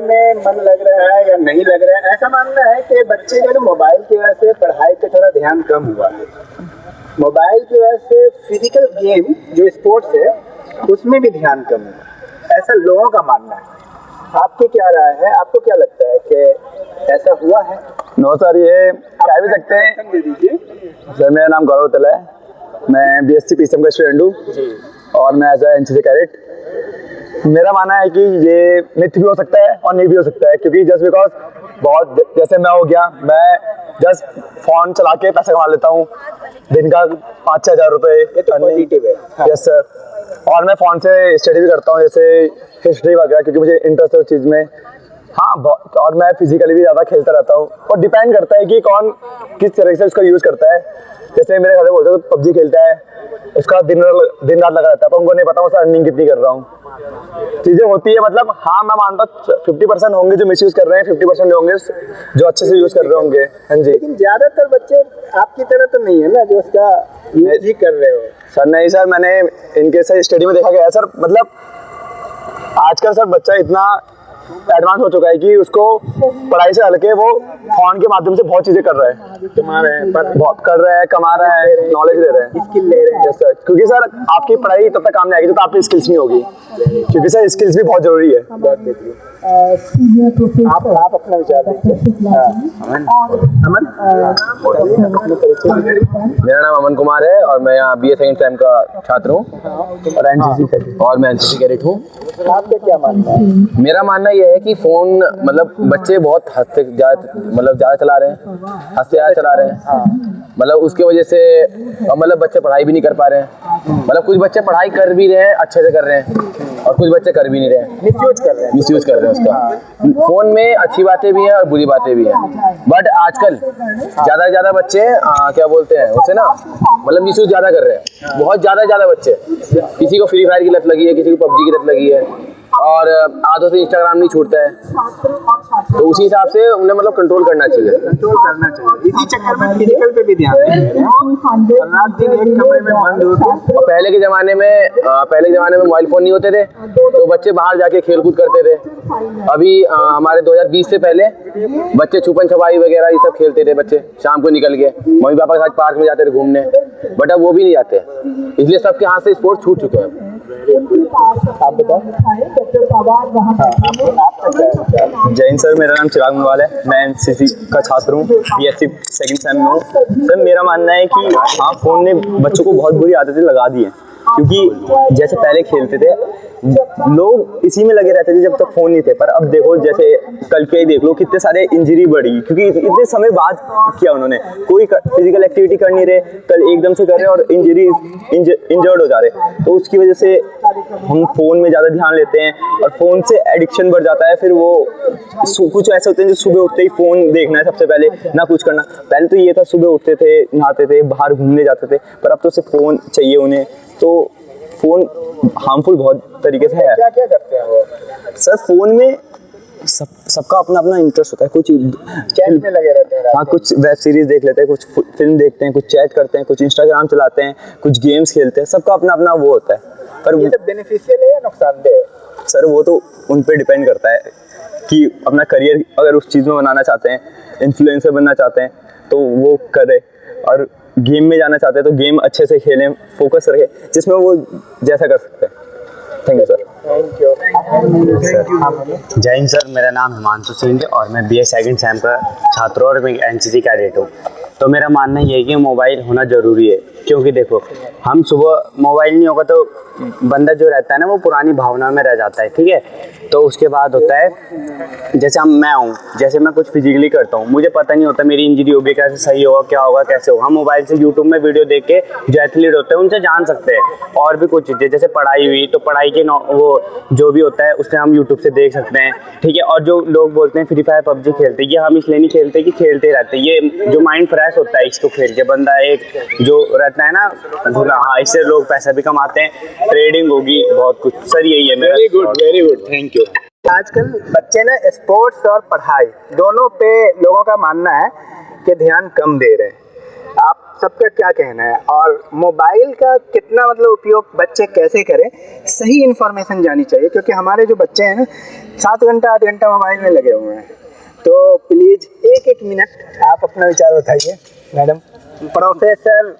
में मन लग रहा है या नहीं लग रहा है? ऐसा मानना है कि बच्चे का जो मोबाइल की वजह से पढ़ाई पे थोड़ा ध्यान कम हुआ है, मोबाइल की वजह से फिजिकल गेम जो स्पोर्ट्स है उसमें भी ध्यान कम हुआ, ऐसा लोगों का मानना है। आपकी क्या राय है? आपको क्या लगता है कि ऐसा हुआ है? नो सर, ये कह भी सकते हैं। दे दीजिए सर, मेरा नाम गौरव तला है, मैं BSc PCM का स्टूडेंट हूँ और मैं एज ए NCC कैडेट। मेरा मानना है कि ये मिथ भी हो सकता है और नहीं भी हो सकता है, क्योंकि जस्ट बिकॉज बहुत जैसे मैं हो गया, मैं जस्ट फ़ोन चला के पैसा कमा लेता हूँ दिन का 5-6 हज़ार रुपये। ये तो पॉजिटिव है। यस सर, और मैं फ़ोन से स्टडी भी करता हूँ, जैसे हिस्ट्री वगैरह, क्योंकि मुझे इंटरेस्ट है उस चीज़ में। हाँ, और मैं फिजिकली भी ज़्यादा खेलता रहता हूँ और डिपेंड करता है कि कौन किस तरह से उसका यूज़ करता है। जैसे मेरे घर में बोलते हैं तो PUBG खेलता है, उसका दिन रात लगा रहता है, पर उनको नहीं पता उसका अर्निंग कितनी कर रहा हूँ। चीज़ें होती है, मतलब हाँ मैं मानता हूँ 50% होंगे जो मिसयूज़ कर रहे हैं, 50% होंगे जो अच्छे से यूज़ कर रहे होंगे। हाँ जी, लेकिन ज़्यादातर बच्चे आपकी तरह तो नहीं है ना जो उसका यूज ही कर रहे हो? सर नहीं सर, मैंने इनके साथ स्टडी में देखा गया है सर, मतलब आजकल सर बच्चा इतना एडवांस हो चुका है कि उसको पढ़ाई से हटके वो फोन के माध्यम से बहुत चीजें कर रहा है, कमा रहे हैं, बहुत कर रहा है, कमा रहा है, नॉलेज ले रहा है, स्किल ले रहे हैं। यस सर, क्योंकि सर आपकी पढ़ाई तब तक काम नहीं आएगी जब तक आपकी स्किल्स नहीं होगी, क्योंकि सर स्किल्स भी बहुत जरूरी है। बहुत बेहतरीन। आप अपना विचार दीजिए। अमन, मेरा नाम अमन कुमार है और मैं यहाँ BA सेकंड सेम का छात्र हूँ और मैं NCC कैडेट हूँ। आपका क्या मानना है? मेरा मानना यह है कि फ़ोन मतलब बच्चे बहुत हद से ज़्यादा चला रहे हैं, हद से ज़्यादा चला रहे हैं। मतलब उसके वजह से मतलब बच्चे पढ़ाई भी नहीं कर पा रहे हैं। मतलब कुछ बच्चे पढ़ाई कर भी रहे हैं, अच्छे से कर रहे हैं, और कुछ बच्चे कर भी नहीं रहे हैं, मिसयूज कर रहे हैं। मिसयूज कर रहे हैं उसका। फ़ोन में अच्छी बातें भी हैं और बुरी बातें भी हैं, बट आजकल ज़्यादा से ज़्यादा बच्चे क्या बोलते हैं उसे ना, मतलब मिसयूज ज़्यादा कर रहे हैं, बहुत ज़्यादा बच्चे। किसी को फ्री फायर की लत लगी है, किसी को PUBG की लत लगी है, और आधों से इंस्टाग्राम नहीं छूटता है। तो उसी हिसाब से उन्हें मतलब कंट्रोल करना चाहिए। इसी चक्कर में फिजिकल पे भी ध्यान दे रहे हैं। रात दिन एक कमरे में बंद होकर। और पहले के ज़माने में मोबाइल फ़ोन नहीं होते थे, तो बच्चे बाहर जाके खेल कूद करते थे। अभी हमारे 2020 से पहले बच्चे छुपन छुपाई वगैरह ये सब खेलते थे, बच्चे शाम को निकल के मम्मी पापा के साथ पार्क में जाते थे घूमने, बट अब वो भी नहीं जाते, इसलिए सबके हाथ से स्पोर्ट्स छूट चुके हैं। आप बताओ। जैन सर, मेरा नाम चिराग मनवाल है, मैं NCC का छात्र हूँ, BSc सेकंड सेम में हूँ। सर मेरा मानना है कि हाँ, फ़ोन ने बच्चों को बहुत बुरी आदतें लगा दी हैं, क्योंकि जैसे पहले खेलते थे लोग इसी में लगे रहते थे जब तक फ़ोन नहीं थे, पर अब देखो जैसे कल के ही देख लो कितने सारे इंजरी बढ़ी, क्योंकि इतने समय बाद किया उन्होंने, कोई फिजिकल एक्टिविटी कर नहीं रहे, कल एकदम से कर रहे हैं और इंजर्ड हो जा रहे। तो उसकी वजह से हम फ़ोन में ज़्यादा ध्यान लेते हैं और फ़ोन से एडिक्शन बढ़ जाता है। फिर वो कुछ ऐसे होते हैं जो सुबह उठते ही फ़ोन देखना है सबसे पहले, ना कुछ करना। पहले तो ये था सुबह उठते थे, नहाते थे, बाहर घूमने जाते थे, पर अब तो सिर्फ फ़ोन चाहिए उन्हें। तो फ़ोन हार्मफुल बहुत तरीके से है। क्या करते हैं वो? सर फ़ोन में सबका अपना अपना इंटरेस्ट होता है, कुछ चैट में लगे रहते हैं। हाँ, कुछ वेब सीरीज़ देख लेते हैं, कुछ फिल्म देखते हैं, कुछ चैट करते हैं, कुछ इंस्टाग्राम चलाते हैं, कुछ गेम्स खेलते हैं, सबका अपना अपना वो होता है। पर ये सब बेनिफिशियल है या नुकसानदेह है? सर वो तो उन पे डिपेंड करता है कि अपना करियर अगर उस चीज़ में बनाना चाहते हैं, इन्फ्लुएंसर बनना चाहते हैं तो वो करें, और गेम में जाना चाहते हैं तो गेम अच्छे से खेलें, फोकस रखें जिसमें वो जैसा कर सकते हैं। Thank you sir. Thank you. जय हिंद सर, मेरा नाम हिमांशु सिंह है और मैं BA सेकंड सेम का छात्र हूँ और मैं NCC कैडेट हूँ। तो मेरा मानना ये है कि मोबाइल होना ज़रूरी है, क्योंकि देखो हम सुबह मोबाइल नहीं होगा तो बंदा जो रहता है ना वो पुरानी भावना में रह जाता है, ठीक है। तो उसके बाद होता है जैसे मैं हूँ, जैसे मैं कुछ फिजिकली करता हूँ, मुझे पता नहीं होता मेरी इंजरी होगी, कैसे सही होगा, क्या होगा, कैसे होगा। हम मोबाइल से यूट्यूब में वीडियो देख के जो एथलीट होते हैं उनसे जान सकते हैं। और भी कुछ चीज़ें जैसे पढ़ाई हुई तो पढ़ाई के वो जो भी होता है उससे हम यूट्यूब से देख सकते हैं, ठीक है। और जो लोग बोलते हैं फ्री फायर PUBG खेलते हैं, ये हम इसलिए नहीं खेलते कि खेलते रहते हैं, ये जो माइंड फ्रेश होता है इसको खेल के, बंदा एक जो रहता है ना भूला, हाँ, इससे लोग पैसा भी कमाते हैं, ट्रेडिंग होगी, बहुत कुछ। सर यही है मेरा। Very good, thank you. आजकल बच्चे ना स्पोर्ट्स और पढ़ाई दोनों पे लोगों का मानना है कि ध्यान कम दे रहे हैं। आप सबका क्या कहना है, और मोबाइल का कितना मतलब उपयोग बच्चे कैसे करें, सही इन्फॉर्मेशन जानी चाहिए, क्योंकि हमारे जो बच्चे हैं ना 7 घंटा 8 घंटा मोबाइल में लगे हुए हैं। तो प्लीज एक मिनट आप अपना विचार बताइए। मैडम, प्रोफेसर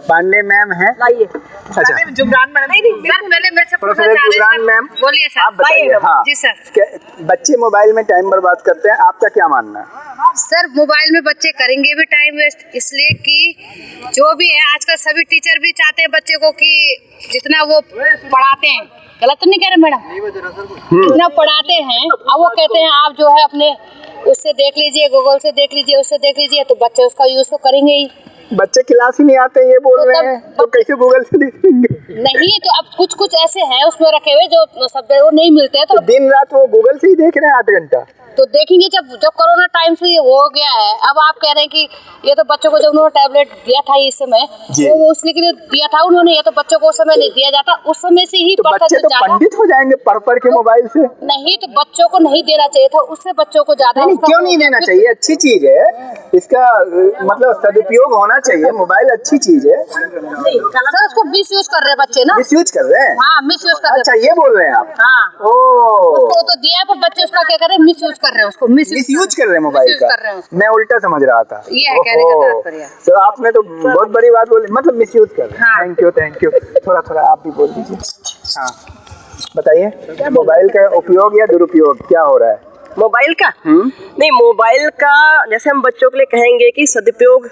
पांडे मैम है, अच्छा जुगरान मैडम, पहले मेरे से प्रोफेसर जुगरान मैम, बोलिए सर। आप बताइए। हाँ जी सर। बच्चे मोबाइल में टाइम बर्बाद करते हैं, आपका क्या मानना है? सर मोबाइल में बच्चे करेंगे भी टाइम वेस्ट, इसलिए कि जो भी है आजकल सभी टीचर भी चाहते हैं बच्चे को कि जितना वो पढ़ाते हैं, गलत तो नहीं कह रहे मैडम, जितना पढ़ाते हैं अब वो कहते हैं आप जो है अपने उससे देख लीजिए, गूगल से देख लीजिए, उससे देख लीजिए, तो बच्चे उसका यूज तो करेंगे ही। बच्चे क्लास ही नहीं आते ये बोल रहे हैं, तो कैसे गूगल से देखेंगे? नहीं तो अब कुछ ऐसे हैं उसमें रखे हुए जो सब वो नहीं मिलते हैं, तो दिन रात वो गूगल से ही देख रहे हैं 8 घंटा। तो देखेंगे जब कोरोना टाइम से ये हो गया है। अब आप कह रहे हैं कि ये तो बच्चों को जब उन्होंने टैबलेट दिया था इस समय, वो उसने के लिए दिया था उन्होंने, ये तो बच्चों को उस समय नहीं दिया जाता, उस समय से ही तो बच्चे तो पंडित हो जाएंगे पढ़ के मोबाइल से। नहीं तो बच्चों को नहीं देना चाहिए था, उससे बच्चों को ज्यादा। नहीं, क्यों नहीं देना चाहिए? अच्छी चीज है, इसका मतलब सदुपयोग होना चाहिए। मोबाइल अच्छी चीज है। सर उसको मिस यूज कर रहे हैं बच्चे ना, मिस यूज कर रहे हैं। हाँ मिस यूज कर रहे हैं। अच्छा ये बोल रहे हैं आप? हाँ उसको तो दिया है पर बच्चे उसका क्या कर रहे हैं, मिस यूज कर रहे हैं, उसको मिस यूज कर रहे हैं मोबाइल का। मैं उल्टा समझ रहा था, ये है कहने का तात्पर्य। तो आपने तो बहुत बड़ी बात बोली, मतलब मिस यूज कर रहे हैं। Thank you. थोड़ा आप भी बोल दीजिए। हाँ बताइए, मोबाइल का उपयोग या दुरुपयोग क्या हो रहा है? मोबाइल का नहीं, मोबाइल का जैसे हम बच्चों के लिए कहेंगे कि सदुपयोग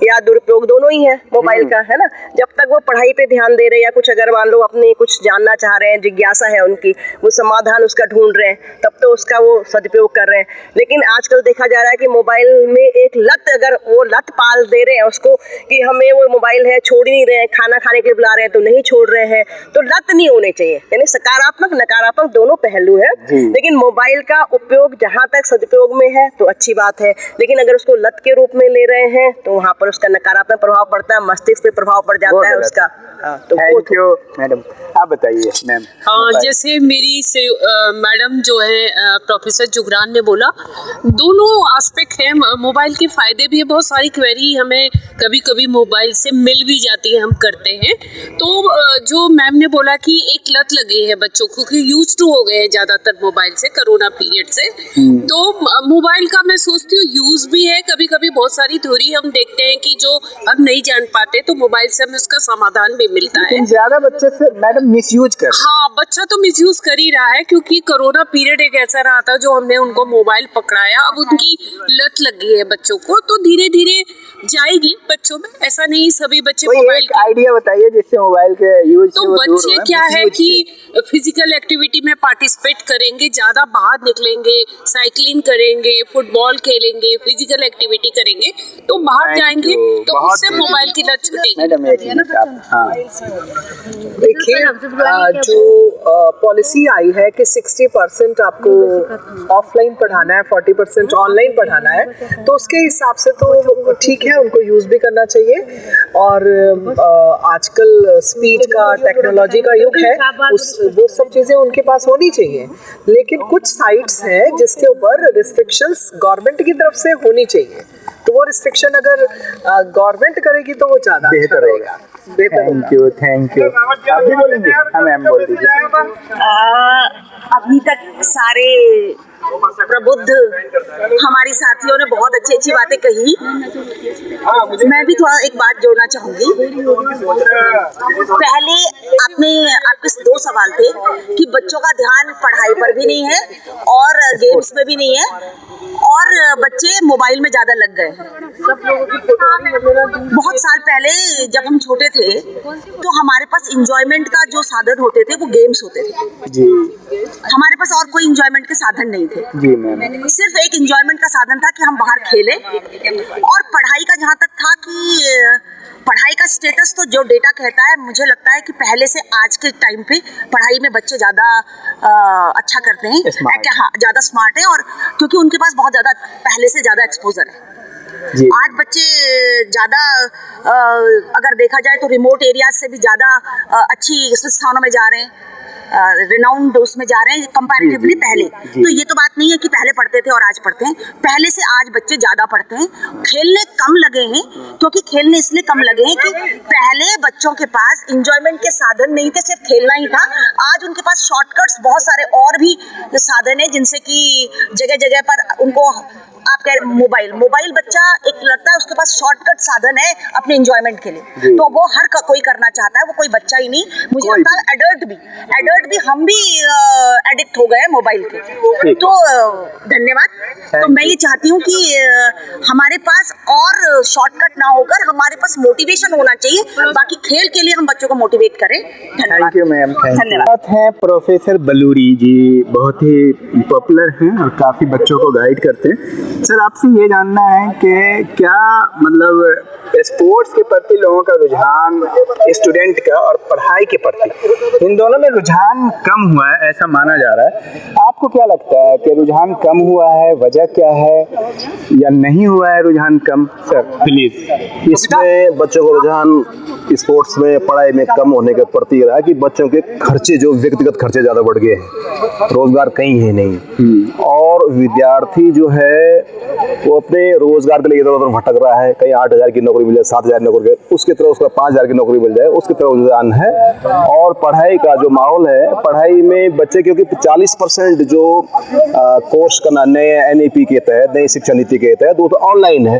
या दुरुपयोग दोनों ही है मोबाइल का, है ना। जब तक वो पढ़ाई पे ध्यान दे रहे हैं या कुछ अगर मान लो अपने कुछ जानना चाह रहे हैं, जिज्ञासा है उनकी, वो समाधान उसका ढूंढ रहे हैं, तब तो उसका वो सदुपयोग कर रहे हैं। लेकिन आजकल देखा जा रहा है कि मोबाइल में एक लत, अगर वो लत पाल दे रहे हैं उसको कि हमें वो मोबाइल है छोड़ ही नहीं रहे हैं, खाना खाने के लिए बुला रहे हैं तो नहीं छोड़ रहे हैं, तो लत नहीं होनी चाहिए। यानी सकारात्मक नकारात्मक दोनों पहलू है, लेकिन मोबाइल का उपयोग जहाँ तक सदुपयोग में है तो अच्छी बात है, लेकिन अगर उसको लत के रूप में ले रहे हैं तो वहाँ पर उसका नकारात्मक प्रभाव पड़ता है, मस्तिष्क पे प्रभाव पड़ जाता है उसका। तो थैंक यू मैडम। आप बताइए मैम। जैसे मेरी से मैडम जो है प्रोफेसर जुगरान ने बोला, दोनों एस्पेक्ट है। मोबाइल के फायदे भी है, बहुत सारी क्वेरी हमें कभी कभी मोबाइल से मिल भी जाती है, हम करते हैं। तो जो मैम ने बोला कि एक लत लगी है बच्चों को कि यूज टू हो गए हैं ज़्यादातर मोबाइल से कोरोना पीरियड से, तो मोबाइल का मैं सोचती हूँ यूज भी है। कभी कभी बहुत सारी थ्योरी हम देखते हैं कि जो हम नहीं जान पाते, तो मोबाइल से हमें उसका समाधान भी मिलता है। ज्यादा बच्चे से मैडम मिसयूज कर, हाँ बच्चा तो मिसयूज कर ही रहा है, क्योंकि कोरोना पीरियड एक ऐसा रहा था जो हमने उनको मोबाइल पकड़ाया, अब उनकी लत लग गई है बच्चों को, तो धीरे धीरे जाएगी बच्चों में। ऐसा नहीं सभी बच्चे मोबाइल का आइडिया बताइए जिससे मोबाइल के यूज तो बच्चे क्या है कि फिजिकल एक्टिविटी में पार्टिसिपेट करेंगे, ज्यादा बाहर निकलेंगे, साइकिलिंग करेंगे, फुटबॉल खेलेंगे, फिजिकल एक्टिविटी करेंगे, तो बाहर जाएंगे तो उससे मोबाइल की लत छूटेगी। मैडम एक मिनट आप। हाँ देखिए, जो पॉलिसी आई है कि 60% आपको ऑफलाइन पढ़ाना है, 40% ऑनलाइन पढ़ाना है, तो उसके हिसाब से तो ठीक है, उनको यूज़ भी करना चाहिए। और आजकल स्पीड का, टेक्नोलॉजी का युग है, वो सब चीज़ें उनके पास होनी चाहिए। लेकिन कुछ साइट्स हैं जिसके ऊपर रिस्ट्रिक्शंस गवर्नमेंट की तरफ से होनी चाहिए, तो वो रिस्ट्रिक्शन अगर गवर्नमेंट करेगी तो वो ज़्यादा बेहतर होगा। Thank you. आप भी बोलेंगे? हाँ मैम बोल दीजिए। अभी तक सारे प्रबुद्ध हमारी साथियों ने बहुत अच्छी अच्छी बातें कही। मैं भी थोड़ा एक बात जोड़ना चाहूंगी। पहले आपके 2 सवाल थे कि बच्चों का ध्यान पढ़ाई पर भी नहीं है और गेम्स में भी नहीं है, और बच्चे मोबाइल में ज्यादा लग गए हैं। बहुत साल पहले जब हम छोटे थे तो हमारे पास इंजॉयमेंट का जो साधन होते थे वो गेम्स होते थे जी। हमारे पास और कोई इंजॉयमेंट के साधन नहीं थे जी मैम। सिर्फ एक इंजॉयमेंट का साधन था कि हम बाहर खेलें। और पढ़ाई का जहाँ तक था कि पढ़ाई का स्टेटस तो जो डेटा कहता है, मुझे लगता है कि पहले से आज के टाइम पे पढ़ाई में बच्चे ज़्यादा अच्छा करते हैं, हाँ ज़्यादा स्मार्ट है, और क्योंकि उनके पास बहुत ज़्यादा पहले से ज़्यादा एक्सपोजर है। आज बच्चे ज़्यादा अगर देखा जाए तो रिमोट एरियाज से भी ज़्यादा अच्छी स्थानों में जा रहे हैं, रिनाउंड उसमें जा रहे हैं कंपैरेटिवली पहले। तो ये तो बात नहीं है कि पहले पढ़ते थे और आज पढ़ते हैं, पहले से आज बच्चे ज्यादा पढ़ते हैं। खेलने कम लगे हैं, क्योंकि खेलने इसलिए कम लगे हैं कि पहले बच्चों के पास इंजॉयमेंट के साधन नहीं थे, सिर्फ खेलना ही था। आज उनके पास शॉर्टकट्स बहुत सारे और भी साधन है, जिनसे कि जगह जगह पर उनको आप कह रहे मोबाइल बच्चा एक लगता है उसके पास शॉर्टकट साधन है अपने एंजॉयमेंट के लिए, तो वो हर कोई करना चाहता है, वो कोई बच्चा ही नहीं, मुझे लगता है एडल्ट भी हम भी एडिक्ट हो गए हैं मोबाइल के। तो धन्यवाद। तो मैं ये चाहती हूँ कि हमारे पास और शॉर्टकट ना होकर हमारे पास मोटिवेशन होना चाहिए, बाकी खेल के लिए हम बच्चों को मोटिवेट करें। थैंक यू मैम, धन्यवाद। हैं प्रोफेसर बलूरी जी, बहुत ही पॉपुलर हैं और काफ़ी बच्चों को गाइड करते हैं। सर आपसे ये जानना है कि क्या मतलब स्पोर्ट्स के प्रति लोगों का रुझान, स्टूडेंट का और पढ़ाई के प्रति, इन दोनों में रुझान कम हुआ है ऐसा माना जा रहा है। आपको क्या लगता है कि रुझान कम हुआ है, वजह क्या है, या नहीं हुआ है रुझान कम? Sir please. इसमें बच्चों को रुझान स्पोर्ट्स में, पढ़ाई में कम होने के प्रति रहा है कि बच्चों के खर्चे, जो व्यक्तिगत खर्चे ज़्यादा बढ़ गए हैं, रोजगार कहीं है नहीं, और विद्यार्थी जो है वो अपने रोजगार के लिए इधर उधर भटक रहा है। कहीं 8,000 की नौकरी मिल जाए, 7,000 नौकरी, उसकी तरह उसका 5,000 की नौकरी मिल जाए, उसकी तरह रुझान है। और पढ़ाई का जो माहौल है, पढ़ाई में बच्चे, क्योंकि 40% जो कोर्स करना नए NEP के तहत, नई शिक्षा नीति के तहत, वो तो ऑनलाइन है,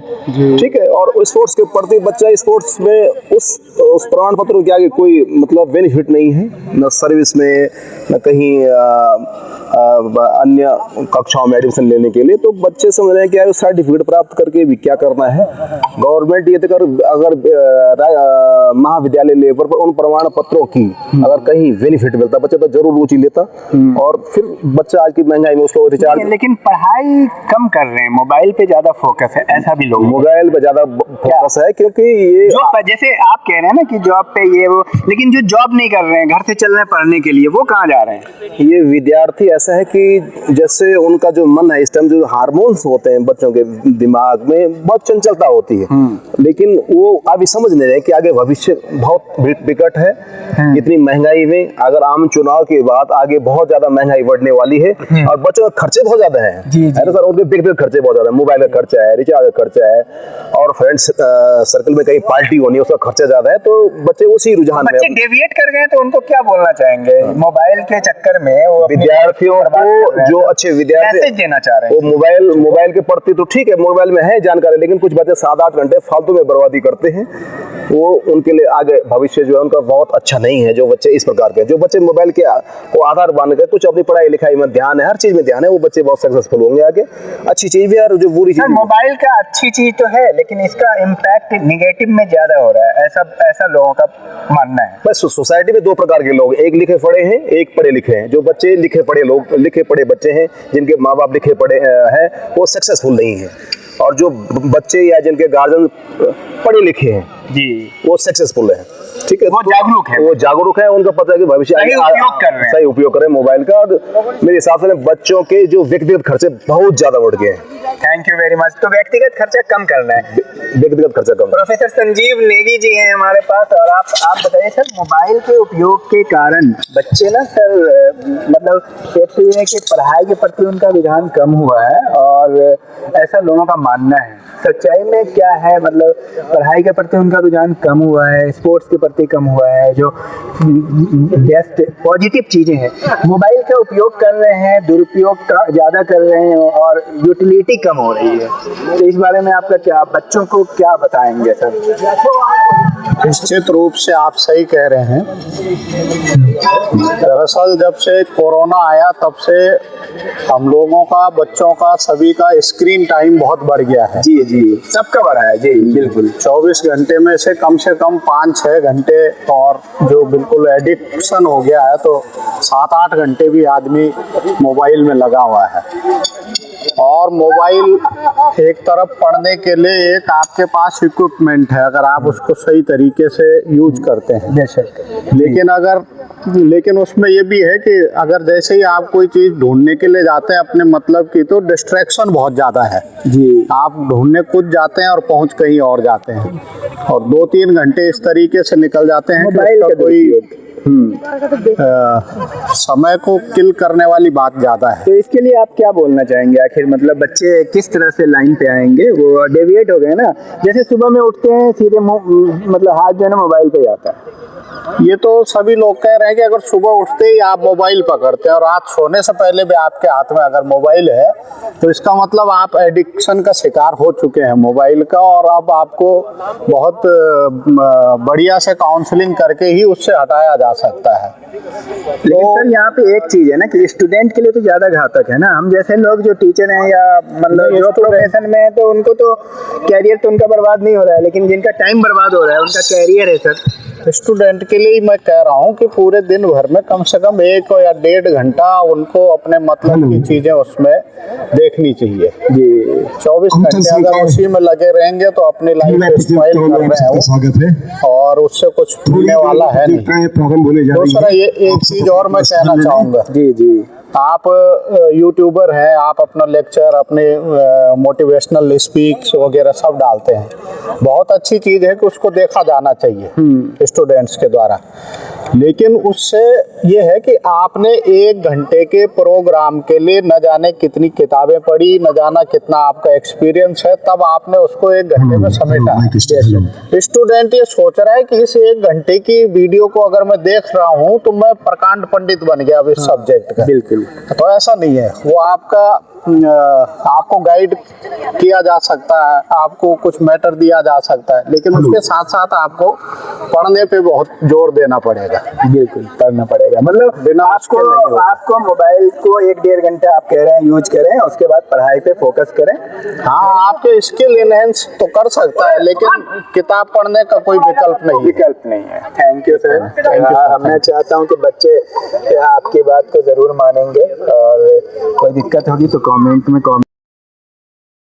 ठीक है। और स्पोर्ट्स के प्रति बच्चा स्पोर्ट्स में उस प्रमाण पत्र के आगे कोई मतलब बेनिफिट नहीं है, न सर्विस में, न कहीं अन्य कक्षाओं में एडमिशन लेने के लिए। तो बच्चे समझ रहे हैं कि यार सर्टिफिकेट प्राप्त करके भी क्या करना है। गवर्नमेंट ये तो अगर महाविद्यालय लेवल पर उन प्रमाण पत्रों की अगर कहीं बेनिफिट मिलता, बच्चा तो जरूर रुचि लेता। और फिर बच्चा आज की महंगाई में उसको रिचार्ज, लेकिन पढ़ाई कम कर रहे हैं, मोबाइल पे ज्यादा फोकस है, ऐसा भी लोग मोबाइल पे ज्यादा फोकस है, क्योंकि ये जैसे आप कह रहे हैं ना कि जॉब पे ये वो, लेकिन जो जॉब नहीं कर रहे हैं, घर से चल रहे हैं पढ़ने के लिए, वो कहाँ जा रहे हैं? ये विद्यार्थी ऐसा है कि जैसे उनका जो मन है, इस टाइम जो हार्मोन्स होते हैं बच्चों के दिमाग में, बहुत चंचलता होती है, लेकिन वो अभी समझ नहीं रहे कि आगे भविष्य बहुत विकट है। इतनी महंगाई में अगर आम चुनाव के बाद आगे बहुत ज्यादा महंगाई बढ़ने वाली है, और बच्चों के खर्चे बहुत ज्यादा है ना सर, उनके व्यक्तिगत खर्चे बहुत ज्यादा है, मोबाइल का खर्चा है, रिचार्ज का खर्चा है, और फ्रेंड्स सर्कल में कहीं पार्टी होनी है उसका खर्चा ज्यादा है। तो बच्चे उसी रुझान में डेविएट कर गए, तो उनको क्या बोलना चाहेंगे? मोबाइल के चक्कर में वो विद्यार्थियों को, जो अच्छे विद्यार्थी मैसेज देना चाह रहे हैं, वो मोबाइल के प्रति तो ठीक है, मोबाइल में है जानकारी, लेकिन कुछ बच्चे 7-8 घंटे फालतू में बर्बादी करते हैं। वो उनके लिए आगे भविष्य जो है उनका बहुत अच्छा नहीं है। जो बच्चे इस प्रकार के, जो बच्चे मोबाइल के को आधार मान कर कुछ अपनी पढ़ाई लिखाई में ध्यान है, हर चीज में ध्यान है, वो बच्चे बहुत सक्सेसफुल होंगे आगे। अच्छी चीज भी है और जो बुरी चीज, मोबाइल का अच्छी चीज तो है, लेकिन इसका इम्पैक्ट निगेटिव में ज्यादा हो रहा है, ऐसा लोगों का मानना है। बस सोसाइटी में दो प्रकार के लोग, एक लिखे पढ़े हैं, एक पढ़े लिखे हैं। जो बच्चे लिखे पढ़े बच्चे हैं, जिनके माँ बाप लिखे पढ़े हैं, वो सक्सेसफुल नहीं है, और जो बच्चे या जिनके गार्जियन पढ़े लिखे हैं जी, वो सक्सेसफुल है, ठीक है, वो जागरूक है, उनका पता है कि भविष्य सही उपयोग करें मोबाइल का। और मेरे हिसाब से बच्चों के जो व्यक्तिगत खर्चे बहुत ज्यादा बढ़ गए हैं। Thank you very much. तो व्यक्तिगत खर्चा कम करना है, व्यक्तिगत खर्चा कम। प्रोफेसर संजीव नेगी जी हैं हमारे पास, और आप बताइए सर, मोबाइल के उपयोग के कारण बच्चे ना सर, मतलब कहते हैं कि पढ़ाई के प्रति उनका रुझान कम हुआ है, और ऐसा लोगों का मानना है। सच्चाई में क्या है? मतलब पढ़ाई के प्रति उनका रुझान कम हुआ है, स्पोर्ट्स के प्रति कम हुआ है, जो बेस्ट पॉजिटिव चीजें हैं, मोबाइल का उपयोग कर रहे हैं, दुरुपयोग का ज्यादा कर रहे हैं, और यूटिलिटी कम हो रही है। तो इस बारे में आपका क्या, बच्चों को क्या बताएंगे सर? निश्चित रूप से आप सही कह रहे हैं। दरअसल जब से कोरोना आया तब से हम लोगों का, बच्चों का, सभी का स्क्रीन टाइम बहुत बढ़ गया है। जी जी, सबका बढ़ा है जी, बिल्कुल। 24 घंटे में से कम 5-6 घंटे, और जो बिल्कुल एडिक्शन हो गया है, तो 7-8 घंटे भी आदमी मोबाइल में लगा हुआ है। और मोबाइल एक तरफ पढ़ने के लिए एक आपके पास इक्विपमेंट है, अगर आप उसको सही तरीके से यूज करते हैं, लेकिन उसमें ये भी है कि अगर जैसे ही आप कोई चीज़ ढूंढने के लिए जाते हैं अपने मतलब की, तो डिस्ट्रैक्शन बहुत ज़्यादा है जी। आप ढूंढने खुद जाते हैं और पहुंच कहीं और जाते हैं, और 2-3 घंटे इस तरीके से निकल जाते हैं कि उसका कोई समय को किल करने वाली बात ज़्यादा है। तो इसके लिए आप क्या बोलना चाहेंगे आखिर, मतलब बच्चे किस तरह से लाइन पे आएंगे? वो डेविएट हो गए ना, जैसे सुबह में उठते हैं सीधे मतलब हाथ जो है ना मोबाइल पे जाता है। ये तो सभी लोग कह रहे हैं कि अगर सुबह उठते ही आप मोबाइल पकड़ते हैं और रात सोने से पहले भी आपके हाथ में अगर मोबाइल है तो इसका मतलब आप एडिक्शन का शिकार हो चुके हैं मोबाइल का, और अब आपको बहुत बढ़िया से काउंसलिंग करके ही उससे हटाया जा सकता है। लेकिन सर यहाँ पे एक चीज है ना कि स्टूडेंट के लिए तो ज्यादा घातक है ना। हम जैसे लोग जो टीचर हैं या मतलब जो प्रोफेशन में है तो उनको तो कैरियर तो उनका बर्बाद नहीं हो रहा है, लेकिन जिनका टाइम बर्बाद हो रहा है उनका कैरियर है सर। स्टूडेंट के लिए मैं कह रहा हूँ कि पूरे दिन भर में कम से कम 1 या 1.5 घंटा उनको अपने मतलब की चीजें उसमें देखनी चाहिए जी। 24 घंटे अगर उसी में लगे रहेंगे तो अपनी लाइफ स्पाइल कर रहे हैं और उससे कुछ मिलने वाला है नहीं। दूसरा ये एक चीज और मैं कहना चाहूँगा जी, आप यूट्यूबर हैं, आप अपना लेक्चर, अपने मोटिवेशनल स्पीच वगैरह सब डालते हैं, बहुत अच्छी चीज़ है कि उसको देखा जाना चाहिए स्टूडेंट्स के द्वारा। लेकिन उससे ये है कि आपने 1 घंटे के प्रोग्राम के लिए न जाने कितनी किताबें पढ़ी, न जाना कितना आपका एक्सपीरियंस है, तब आपने उसको 1 घंटे में समेटा। स्टूडेंट ये सोच रहा है कि इस 1 घंटे की वीडियो को अगर मैं देख रहा हूँ तो मैं प्रकांड पंडित बन गया अब इस सब्जेक्ट का। बिल्कुल, तो ऐसा नहीं है। वो आपको गाइड किया जा सकता है, आपको कुछ मैटर दिया जा सकता है, लेकिन उसके साथ साथ आपको पढ़ने पे बहुत जोर देना पड़ेगा। बिल्कुल, पढ़ना पड़ेगा। मतलब बिना आपको मोबाइल को 1-1.5 घंटा आप कह रहे हैं यूज करें, उसके बाद पढ़ाई पे फोकस करें। हाँ, आपके स्किल इनहेंस तो कर सकता है, लेकिन किताब पढ़ने का कोई विकल्प नहीं है। Thank you sir. मैं चाहता हूँ कि बच्चे आपकी बात को जरूर मानेंगे, और कोई दिक्कत होगी तो कमेंट में